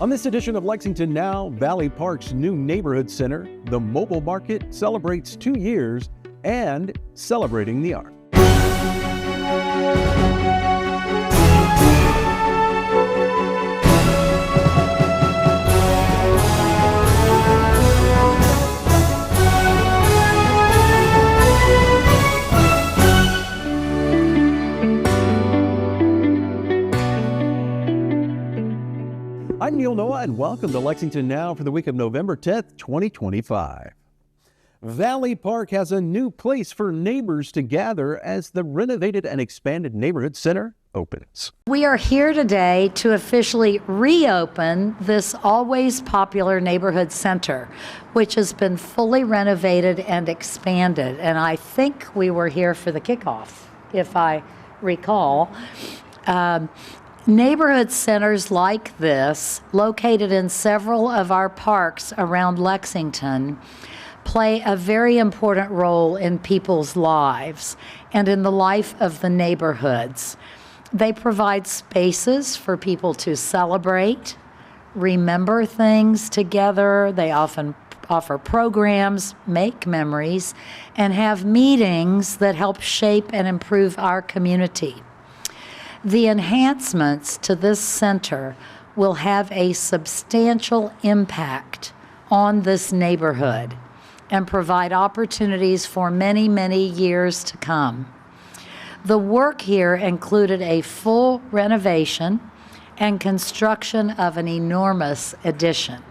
On this edition of Lexington Now, Valley Park's new neighborhood center, the mobile market, celebrates 2 years and celebrating the art. I'm Neil Noah, and welcome to Lexington Now for the week of November 10th, 2025. Valley Park has a new place for neighbors to gather as the renovated and expanded neighborhood center opens. We are here today to officially reopen this always popular neighborhood center, which has been fully renovated and expanded. And I think we were here for the kickoff, if I recall. Neighborhood centers like this, located in several of our parks around Lexington, play a very important role in people's lives and in the life of the neighborhoods. They provide spaces for people to celebrate, remember things together. They often offer programs, make memories, and have meetings that help shape and improve our community. The enhancements to this center will have a substantial impact on this neighborhood and provide opportunities for many, many years to come. The work here included a full renovation and construction of an enormous addition.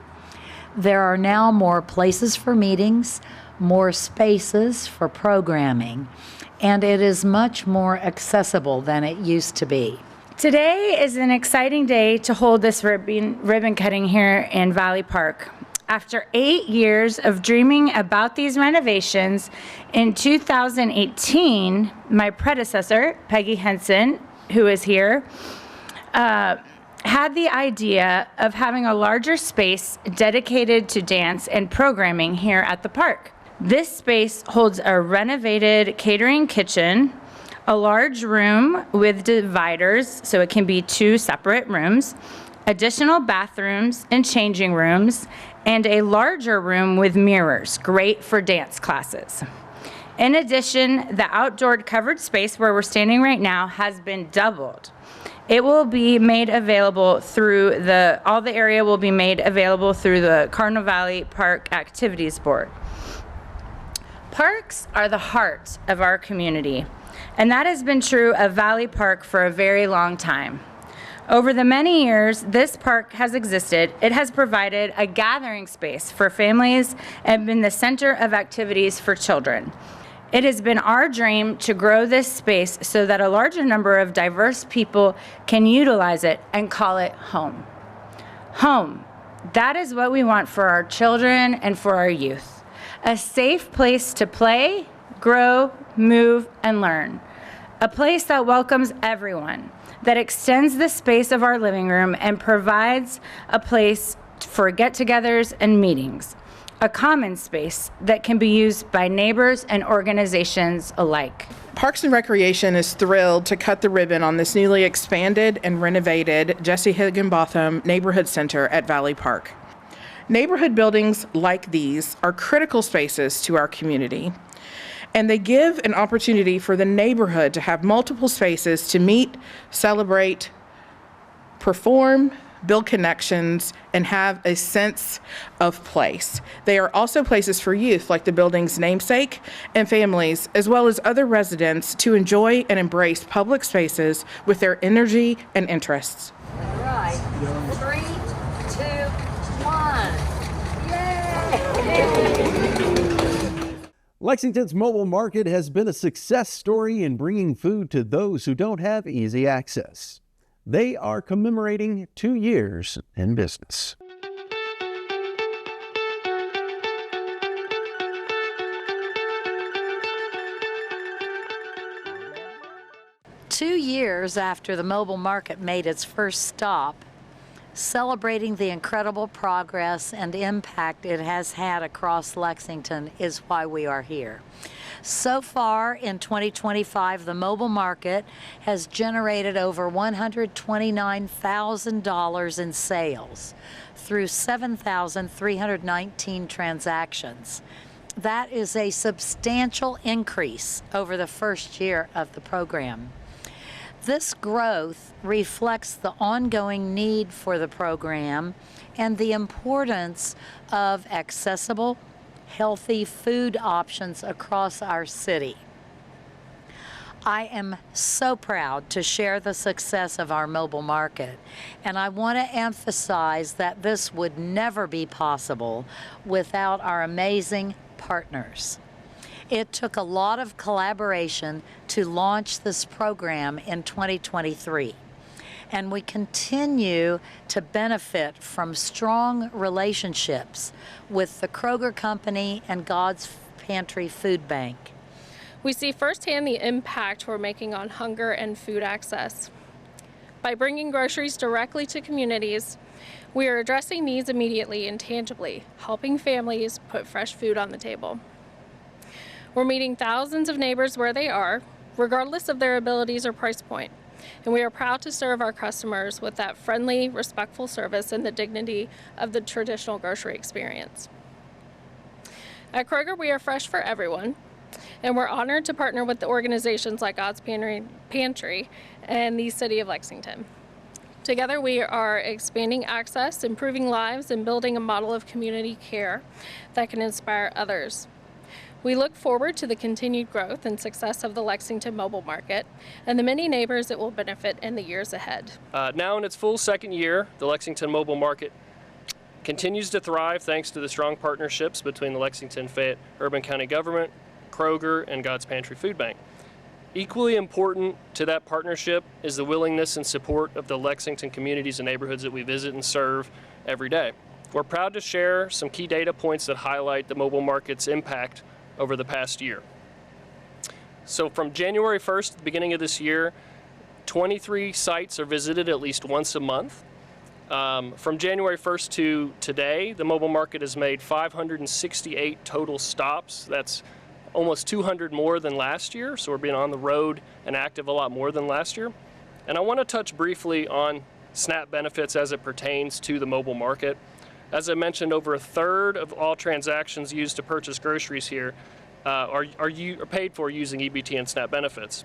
There are now more places for meetings, more spaces for programming, and it is much more accessible than it used to be. Today is an exciting day to hold this ribbon cutting here in Valley Park. After 8 years of dreaming about these renovations, in 2018, my predecessor, Peggy Henson, who is here, had the idea of having a larger space dedicated to dance and programming here at the park. This space holds a renovated catering kitchen, a large room with dividers, so it can be 2 separate rooms, additional bathrooms and changing rooms, and a larger room with mirrors, great for dance classes. In addition, the outdoor covered space where we're standing right now has been doubled. It will be made available through all the area will be made available through the Cardinal Valley Park Activities Board. Parks are the heart of our community, and that has been true of Valley Park for a very long time. Over the many years this park has existed, it has provided a gathering space for families and been the center of activities for children. It has been our dream to grow this space so that a larger number of diverse people can utilize it and call it home. Home, that is what we want for our children and for our youth. A safe place to play, grow, move, and learn. A place that welcomes everyone, that extends the space of our living room and provides a place for get-togethers and meetings. A common space that can be used by neighbors and organizations alike. Parks and Recreation is thrilled to cut the ribbon on this newly expanded and renovated Jesse Higginbotham Neighborhood Center at Valley Park. Neighborhood buildings like these are critical spaces to our community, and they give an opportunity for the neighborhood to have multiple spaces to meet, celebrate, perform, build connections, and have a sense of place. They are also places for youth, like the building's namesake, and families, as well as other residents, to enjoy and embrace public spaces with their energy and interests. All right, 3, 2, 1. Yay! Lexington's mobile market has been a success story in bringing food to those who don't have easy access. They are commemorating 2 years in business. Two years after the mobile market made its first stop, Celebrating the incredible progress and impact it has had across Lexington is why we are here. So far in 2025, the mobile market has generated over $129,000 in sales through 7,319 transactions. That is a substantial increase over the first year of the program. This growth reflects the ongoing need for the program and the importance of accessible, healthy food options across our city. I am so proud to share the success of our mobile market, and I want to emphasize that this would never be possible without our amazing partners. It took a lot of collaboration to launch this program in 2023, and we continue to benefit from strong relationships with the Kroger Company and God's Pantry Food Bank. We see firsthand the impact we're making on hunger and food access. By bringing groceries directly to communities, we are addressing needs immediately and tangibly, helping families put fresh food on the table. We're meeting thousands of neighbors where they are, regardless of their abilities or price point, and we are proud to serve our customers with that friendly, respectful service and the dignity of the traditional grocery experience. At Kroger, we are fresh for everyone, and we're honored to partner with the organizations like God's Pantry and the City of Lexington. Together, we are expanding access, improving lives, and building a model of community care that can inspire others. We look forward to the continued growth and success of the Lexington mobile market and the many neighbors it will benefit in the years ahead. Now in its full second year, the Lexington mobile market continues to thrive thanks to the strong partnerships between the Lexington-Fayette Urban County Government, Kroger, and God's Pantry Food Bank. Equally important to that partnership is the willingness and support of the Lexington communities and neighborhoods that we visit and serve every day. We're proud to share some key data points that highlight the mobile market's impact over the past year. So from January 1st, the beginning of this year, 23 sites are visited at least once a month. From January 1st to today, the mobile market has made 568 total stops. That's almost 200 more than last year, so we're being on the road and active a lot more than last year. And I want to touch briefly on SNAP benefits as it pertains to the mobile market. As I mentioned, over a third of all transactions used to purchase groceries here are paid for using EBT and SNAP benefits.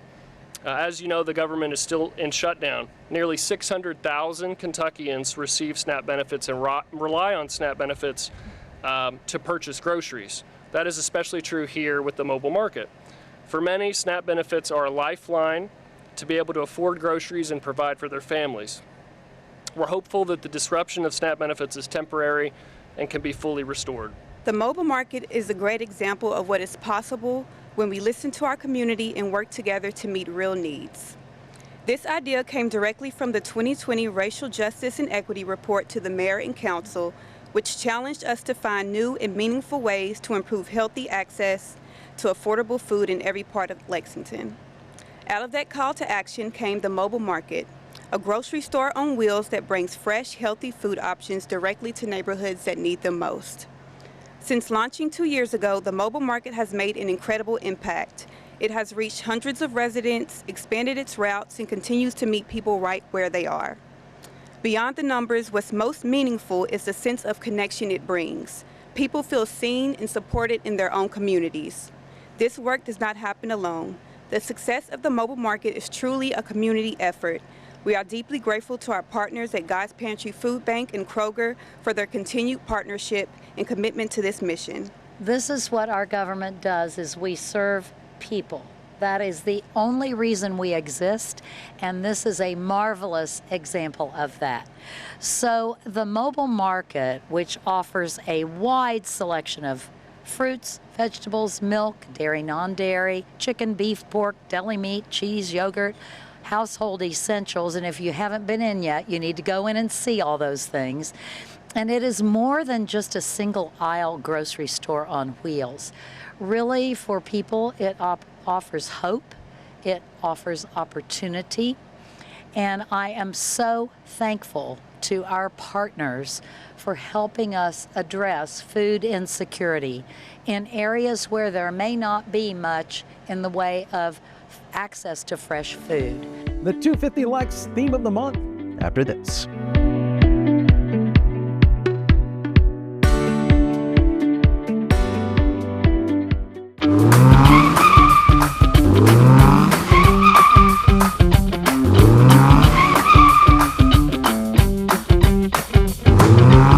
As you know, the government is still in shutdown. Nearly 600,000 Kentuckians receive SNAP benefits and rely on SNAP benefits to purchase groceries. That is especially true here with the mobile market. For many, SNAP benefits are a lifeline to be able to afford groceries and provide for their families. We're hopeful that the disruption of SNAP benefits is temporary and can be fully restored. The mobile market is a great example of what is possible when we listen to our community and work together to meet real needs. This idea came directly from the 2020 Racial Justice and Equity Report to the Mayor and Council, which challenged us to find new and meaningful ways to improve healthy access to affordable food in every part of Lexington. Out of that call to action came the mobile market, a grocery store on wheels that brings fresh, healthy food options directly to neighborhoods that need them most. Since launching 2 years ago, the mobile market has made an incredible impact. It has reached hundreds of residents, expanded its routes, and continues to meet people right where they are. Beyond the numbers, what's most meaningful is the sense of connection it brings. People feel seen and supported in their own communities. This work does not happen alone. The success of the mobile market is truly a community effort. We are deeply grateful to our partners at God's Pantry Food Bank and Kroger for their continued partnership and commitment to this mission. This is what our government does, is we serve people. That is the only reason we exist, and this is a marvelous example of that. So the mobile market, which offers a wide selection of fruits, vegetables, milk, dairy, non-dairy, chicken, beef, pork, deli meat, cheese, yogurt, household essentials, and if you haven't been in yet, you need to go in and see all those things. And it is more than just a single aisle grocery store on wheels. Really, for people, it offers hope, it offers opportunity, and I am so thankful to our partners for helping us address food insecurity in areas where there may not be much in the way of access to fresh food. The 250 Lex theme of the month after this.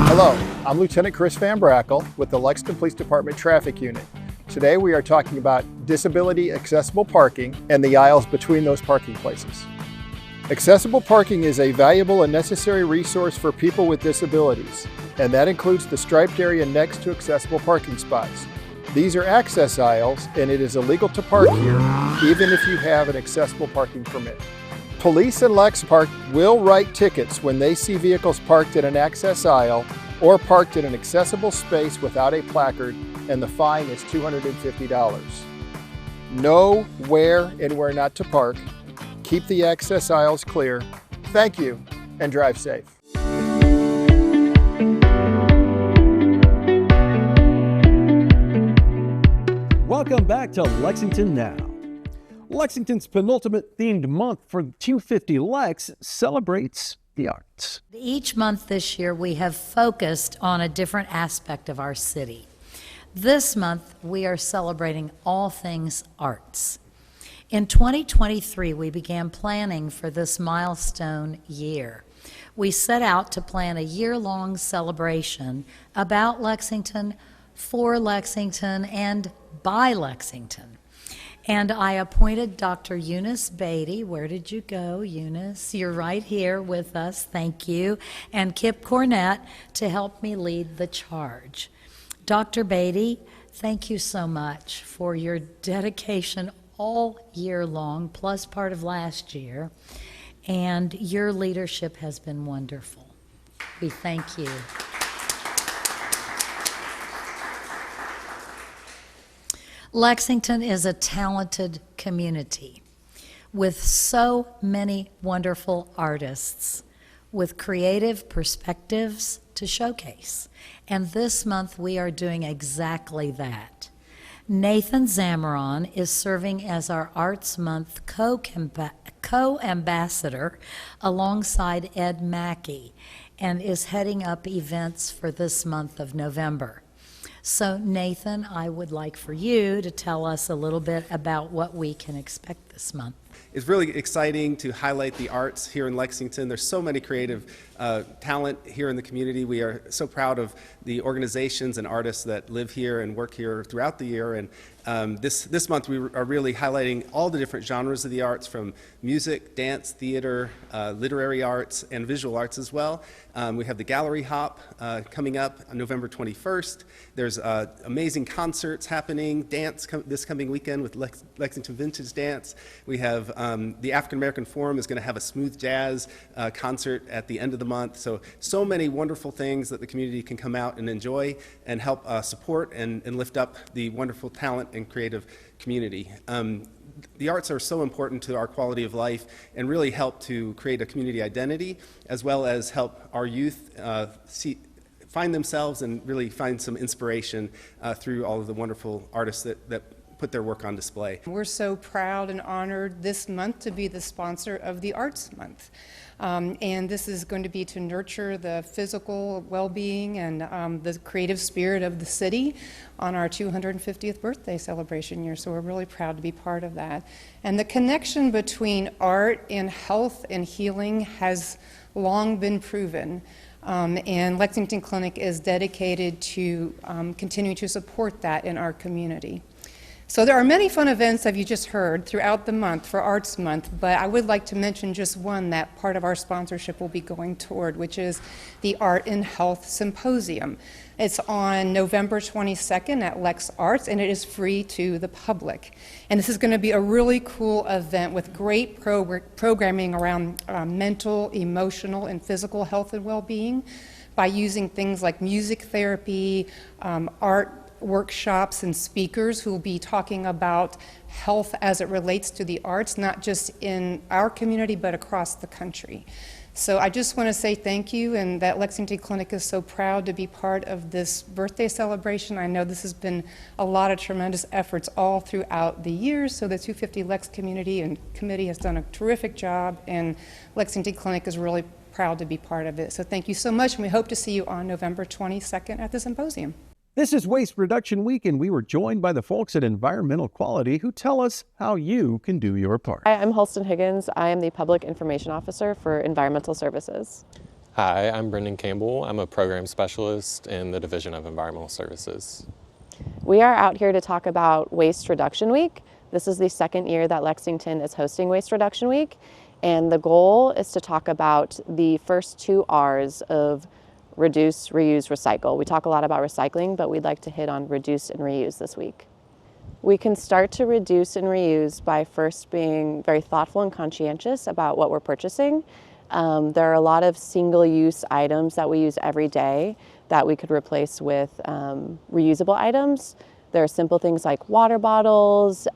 Hello, I'm Lieutenant Chris Van Brackle with the Lexington Police Department Traffic Unit. Today we are talking about disability accessible parking and the aisles between those parking places. Accessible parking is a valuable and necessary resource for people with disabilities, and that includes the striped area next to accessible parking spots. These are access aisles, and it is illegal to park here, even if you have an accessible parking permit. Police and Lex Park will write tickets when they see vehicles parked in an access aisle or parked in an accessible space without a placard, and the fine is $250. Know where and where not to park. Keep the access aisles clear. Thank you, and drive safe. Welcome back to Lexington Now. Lexington's penultimate themed month for 250 Lex celebrates the arts. Each month this year, we have focused on a different aspect of our city. This month, we are celebrating all things arts. In 2023, we began planning for this milestone year. We set out to plan a year-long celebration about Lexington, for Lexington, and by Lexington. And I appointed Dr. Eunice Beatty. Where did you go, Eunice? You're right here with us. Thank you. And Kip Cornett to help me lead the charge. Dr. Beatty, thank you so much for your dedication all year long, plus part of last year. And your leadership has been wonderful. We thank you. Lexington is a talented community with so many wonderful artists with creative perspectives to showcase. And this month we are doing exactly that. Nathan Zamaron is serving as our Arts Month co-ambassador alongside Ed Mackey and is heading up events for this month of November. So Nathan, I would like for you to tell us a little bit about what we can expect this month. It's really exciting to highlight the arts here in Lexington. There's so many creative talent here in the community. We are so proud of the organizations and artists that live here and work here throughout the year. And this month we are really highlighting all the different genres of the arts, from music, dance, theater, literary arts, and visual arts as well. We have the Gallery Hop coming up on November 21st. There's amazing concerts happening, dance this coming weekend with Lexington Vintage Dance. We have the African American Forum is going to have a smooth jazz concert at the end of the month. So many wonderful things that the community can come out and enjoy and help support and lift up the wonderful talent and creative community. The arts are so important to our quality of life and really help to create a community identity, as well as help our youth find themselves and really find some inspiration through all of the wonderful artists that put their work on display. We're so proud and honored this month to be the sponsor of the Arts Month. And this is going to be to nurture the physical well-being and the creative spirit of the city on our 250th birthday celebration year. So we're really proud to be part of that. And the connection between art and health and healing has long been proven. And Lexington Clinic is dedicated to continuing to support that in our community. So there are many fun events, as you just heard, throughout the month for Arts Month, but I would like to mention just one that part of our sponsorship will be going toward, which is the Art and Health Symposium. It's on November 22nd at Lex Arts, and it is free to the public. And this is going to be a really cool event with great programming around mental, emotional, and physical health and well-being by using things like music therapy, art workshops, and speakers who will be talking about health as it relates to the arts, not just in our community, but across the country. So I just want to say thank you, and that Lexington Clinic is so proud to be part of this birthday celebration. I know this has been a lot of tremendous efforts all throughout the years, so the 250 Lex community and committee has done a terrific job, and Lexington Clinic is really proud to be part of it. So thank you so much, and we hope to see you on November 22nd at the symposium. This is Waste Reduction Week, and we were joined by the folks at Environmental Quality who tell us how you can do your part. Hi, I'm Holston Higgins. I am the Public Information Officer for Environmental Services. Hi, I'm Brendan Campbell. I'm a Program Specialist in the Division of Environmental Services. We are out here to talk about Waste Reduction Week. This is the second year that Lexington is hosting Waste Reduction Week, and the goal is to talk about the first 2 R's of reduce, reuse, recycle. We talk a lot about recycling, but we'd like to hit on reduce and reuse this week. We can start to reduce and reuse by first being very thoughtful and conscientious about what we're purchasing. There are a lot of single-use items that we use every day that we could replace with reusable items. There are simple things like water bottles,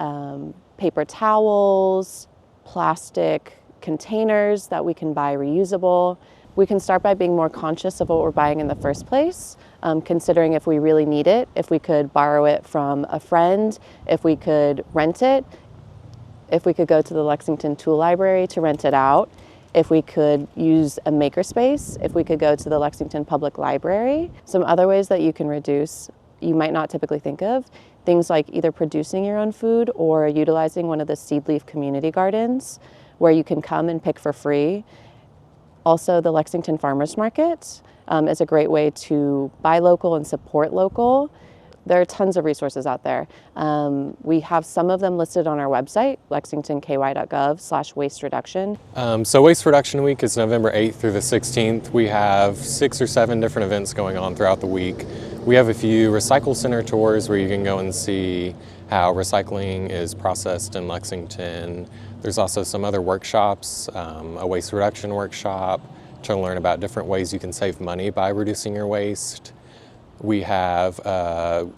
paper towels, plastic containers that we can buy reusable. We can start by being more conscious of what we're buying in the first place, considering if we really need it, if we could borrow it from a friend, if we could rent it, if we could go to the Lexington Tool Library to rent it out, if we could use a makerspace, if we could go to the Lexington Public Library. Some other ways that you can reduce you might not typically think of, things like either producing your own food or utilizing one of the seed leaf community gardens where you can come and pick for free. Also, the Lexington Farmers Market is a great way to buy local and support local. There are tons of resources out there. We have some of them listed on our website, lexingtonky.gov/waste reduction. So Waste Reduction Week is November 8th through the 16th. We have 6 or 7 different events going on throughout the week. We have a few recycle center tours where you can go and see how recycling is processed in Lexington. There's also some other workshops, a waste reduction workshop to learn about different ways you can save money by reducing your waste. We have a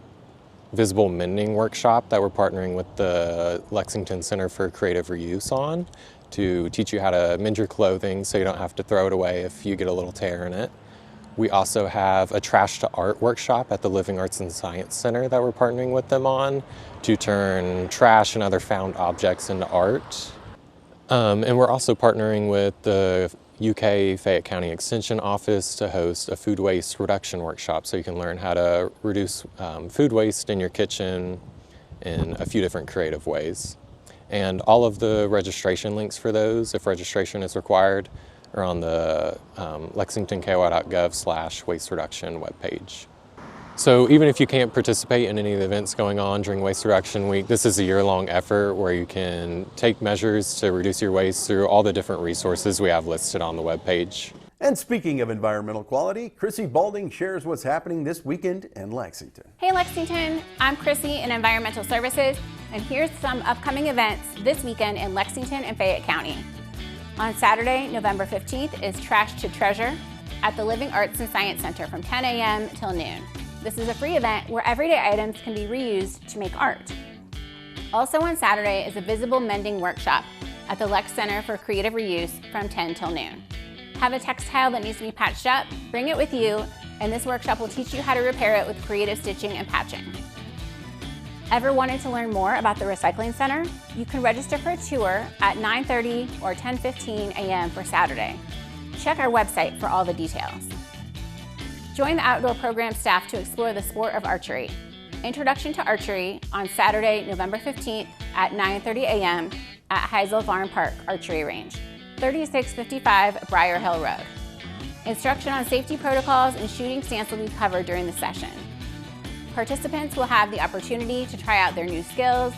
visible mending workshop that we're partnering with the Lexington Center for Creative Reuse on to teach you how to mend your clothing so you don't have to throw it away if you get a little tear in it. We also have a Trash to Art workshop at the Living Arts and Science Center that we're partnering with them on to turn trash and other found objects into art. And we're also partnering with the UK Fayette County Extension Office to host a food waste reduction workshop so you can learn how to reduce food waste in your kitchen in a few different creative ways. And all of the registration links for those, if registration is required, are on the lexingtonky.gov/waste reduction webpage. So even if you can't participate in any of the events going on during Waste Reduction Week, this is a year-long effort where you can take measures to reduce your waste through all the different resources we have listed on the webpage. And speaking of environmental quality, Chrissy Balding shares what's happening this weekend in Lexington. Hey Lexington, I'm Chrissy in Environmental Services, and here's some upcoming events this weekend in Lexington and Fayette County. On Saturday, November 15th is Trash to Treasure at the Living Arts and Science Center from 10 a.m. till noon. This is a free event where everyday items can be reused to make art. Also on Saturday is a visible mending workshop at the Lex Center for Creative Reuse from 10 till noon. Have a textile that needs to be patched up? Bring it with you, and this workshop will teach you how to repair it with creative stitching and patching. Ever wanted to learn more about the Recycling Center? You can register for a tour at 9:30 or 10:15 a.m. for Saturday. Check our website for all the details. Join the outdoor program staff to explore the sport of archery. Introduction to Archery on Saturday, November 15th at 9:30 a.m. at Heisel Farm Park Archery Range, 3655 Briar Hill Road. Instruction on safety protocols and shooting stance will be covered during the session. Participants will have the opportunity to try out their new skills,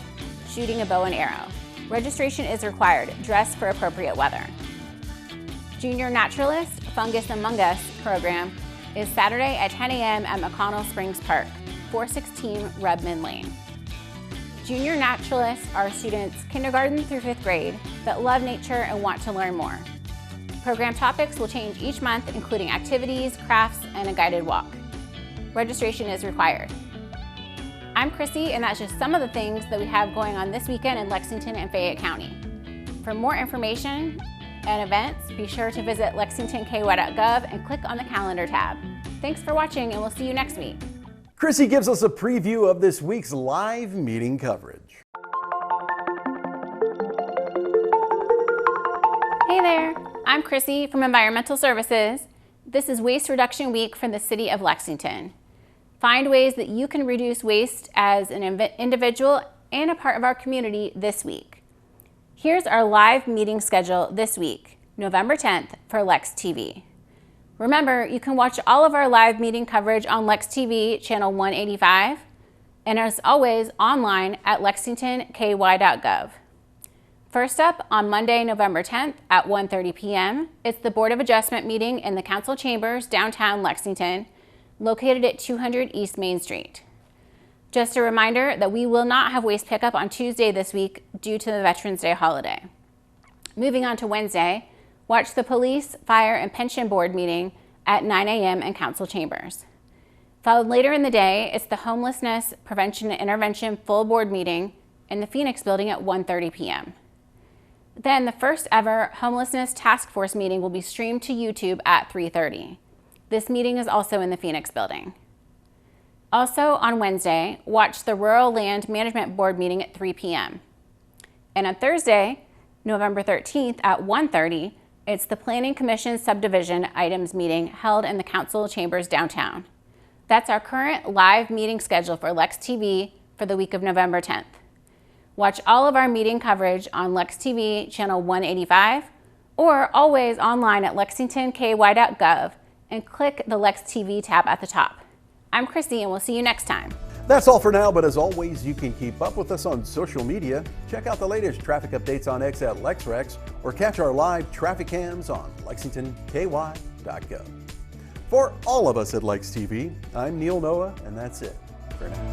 shooting a bow and arrow. Registration is required. Dress for appropriate weather. Junior Naturalist Fungus Among Us program is Saturday at 10 a.m. at McConnell Springs Park, 416 Redmond Lane. Junior Naturalists are students kindergarten through 5th grade that love nature and want to learn more. Program topics will change each month, including activities, crafts, and a guided walk. Registration is required. I'm Chrissy, and that's just some of the things that we have going on this weekend in Lexington and Fayette County. For more information, and events, be sure to visit lexingtonky.gov and click on the calendar tab. Thanks for watching, and we'll see you next week. Chrissy gives us a preview of this week's live meeting coverage. Hey there, I'm Chrissy from Environmental Services. This is Waste Reduction Week for the City of Lexington. Find ways that you can reduce waste as an individual and a part of our community this week. Here's our live meeting schedule this week, November 10th for Lex TV. Remember, you can watch all of our live meeting coverage on Lex TV channel 185, and as always, online at lexingtonky.gov. First up, on Monday, November 10th at 1:30 p.m., it's the Board of Adjustment meeting in the Council Chambers, downtown Lexington, located at 200 East Main Street. Just a reminder that we will not have waste pickup on Tuesday this week due to the Veterans Day holiday. Moving on to Wednesday, watch the Police, Fire, and Pension Board meeting at 9 a.m. in Council Chambers. Followed later in the day, it's the Homelessness Prevention and Intervention Full Board meeting in the Phoenix Building at 1:30 p.m. Then the first ever Homelessness Task Force meeting will be streamed to YouTube at 3:30. This meeting is also in the Phoenix Building. Also on Wednesday, watch the Rural Land Management Board meeting at 3 p.m. And on Thursday, November 13th at 1:30, it's the Planning Commission Subdivision Items meeting held in the Council Chambers downtown. That's our current live meeting schedule for Lex TV for the week of November 10th. Watch all of our meeting coverage on Lex TV channel 185 or always online at lexingtonky.gov and click the Lex TV tab at the top. I'm Chrissy, and we'll see you next time. That's all for now, but as always, you can keep up with us on social media. Check out the latest traffic updates on X at LexRex or catch our live traffic cams on lexingtonky.gov. For all of us at Lex TV, I'm Neil Noah, and that's it for now.